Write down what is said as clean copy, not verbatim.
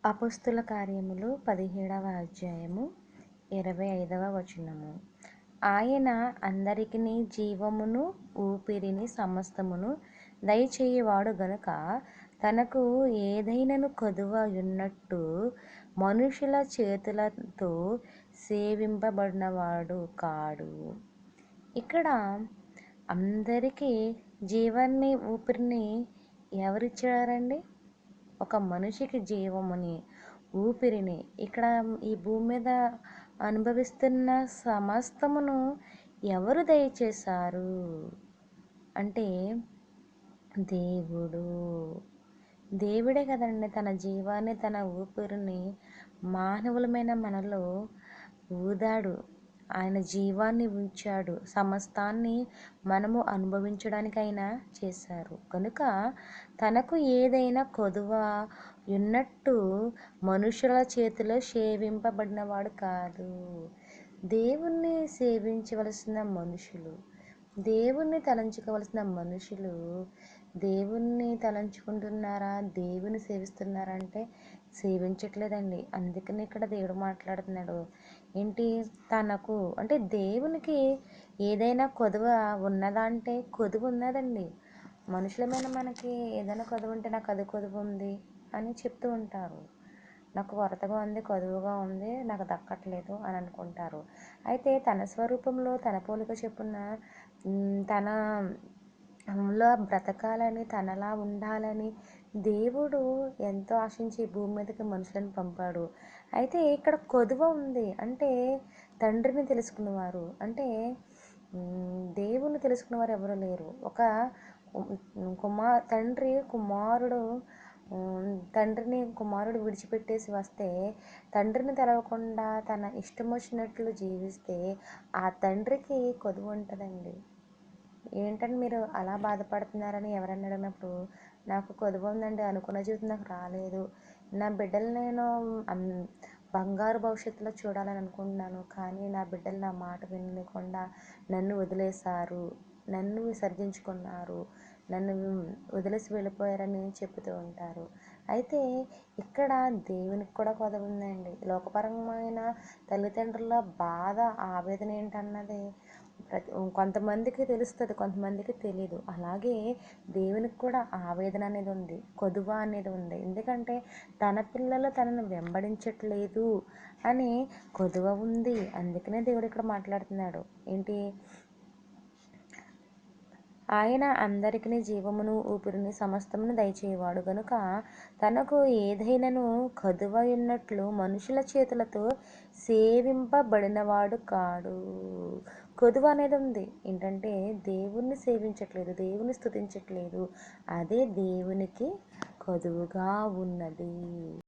అపోస్తుల కార్యములు 17వ అధ్యాయము 25వ వచనము. ఆయన అందరికిని జీవమును ఊపిరిని సమస్తమును దయచేయువాడు గనుక తనకు ఏదైనను కొదువ యున్నట్టు మనుషుల చేతులతో సేవింపబడినవాడు కాడు. ఇక్కడ అందరికీ జీవాన్ని ఊపిరిని ఎవరిచ్చారండి? ఒక మనిషికి జీవముని ఊపిరిని ఇక్కడ ఈ భూమి మీద అనుభవిస్తున్న సమస్తమును ఎవరు దయచేశారు అంటే దేవుడే కదండి తన జీవాన్ని తన ఊపిరిని మానవులమైన మనలో ఊదాడు. ఆయన జీవాన్ని ఉంచాడు. సమస్తాన్ని మనము అనుభవించడానికైనా చేశారు కనుక తనకు ఏదైనా కొదువ ఉన్నట్టు మనుషుల చేతిలో సేవింపబడినవాడు కాదు. దేవుణ్ణి సేవించవలసిన మనుషులు, దేవుణ్ణి తలంచుకోవలసిన మనుషులు దేవుణ్ణి తలంచుకుంటున్నారా, దేవుని సేవిస్తున్నారా అంటే సేవించట్లేదండి. అందుకని ఇక్కడ దేవుడు మాట్లాడుతున్నాడు ఏంటి, తనకు అంటే దేవునికి ఏదైనా కొదువ ఉన్నదా అంటే కొదువ ఉన్నదండి. మనుషులమైన మనకి ఏదైనా కొదువ ఉంటే నాకు అది కొదువ ఉంది అని చెప్తూ ఉంటారు. నాకు కొరతగా ఉంది, కొదువుగా ఉంది, నాకు దక్కట్లేదు అని అనుకుంటారు. అయితే తన స్వరూపంలో తన పోలిక చెప్పున తనలో బ్రతకాలని, తనలా ఉండాలని దేవుడు ఎంతో ఆశించి భూమి మీదకి మనుషులను పంపాడు. అయితే ఇక్కడ కొదువ ఉంది అంటే తండ్రిని తెలుసుకున్నవారు అంటే దేవుని తెలుసుకున్నవారు ఎవరు లేరు. ఒక తండ్రిని కుమారుడు విడిచిపెట్టేసి వస్తే తండ్రిని తెలవకుండా తన ఇష్టం వచ్చినట్లు జీవిస్తే ఆ తండ్రికి కొదువ ఉంటుందండి. ఏంటని మీరు అలా బాధపడుతున్నారని ఎవరన్నా అడిగినప్పుడు నాకు కొదువ ఉందండి, అనుకున్న జీవితం నాకు రాలేదు, నా బిడ్డలు నేను బంగారు భవిష్యత్తులో చూడాలని అనుకుంటున్నాను, కానీ నా బిడ్డలు నా మాట వినలేకుండా నన్ను వదిలేశారు, నన్ను విసర్జించుకున్నారు, నన్ను వదిలేసి వెళ్ళిపోయారని చెప్తూ ఉంటారు. అయితే ఇక్కడ దేవునికి కూడా కొదవ ఉందండి. లోకపరమైన తల్లిదండ్రుల బాధ, ఆవేదన ఏంటన్నది కొంతమందికి తెలుస్తుంది, కొంతమందికి తెలియదు. అలాగే దేవునికి కూడా ఆవేదన అనేది ఉంది, కొదువ అనేది ఉంది. ఎందుకంటే తన పిల్లలు తనను వెంబడించట్లేదు అని కొదువ ఉంది. అందుకనే దేవుడు ఇక్కడ మాట్లాడుతున్నాడు ఏంటి, ఆయన అందరికిని జీవమును ఊపిరిని సమస్తమును దయచేవాడు గనుక తనకు ఏదైనను కొదువ ఉన్నట్లు మనుషుల చేతులతో సేవింపబడినవాడు కాడు. కొదువ అనేది ఉంది ఏంటంటే దేవుణ్ణి సేవించట్లేదు, దేవుని స్తుతించట్లేదు, అదే దేవునికి కొదువుగా ఉన్నది.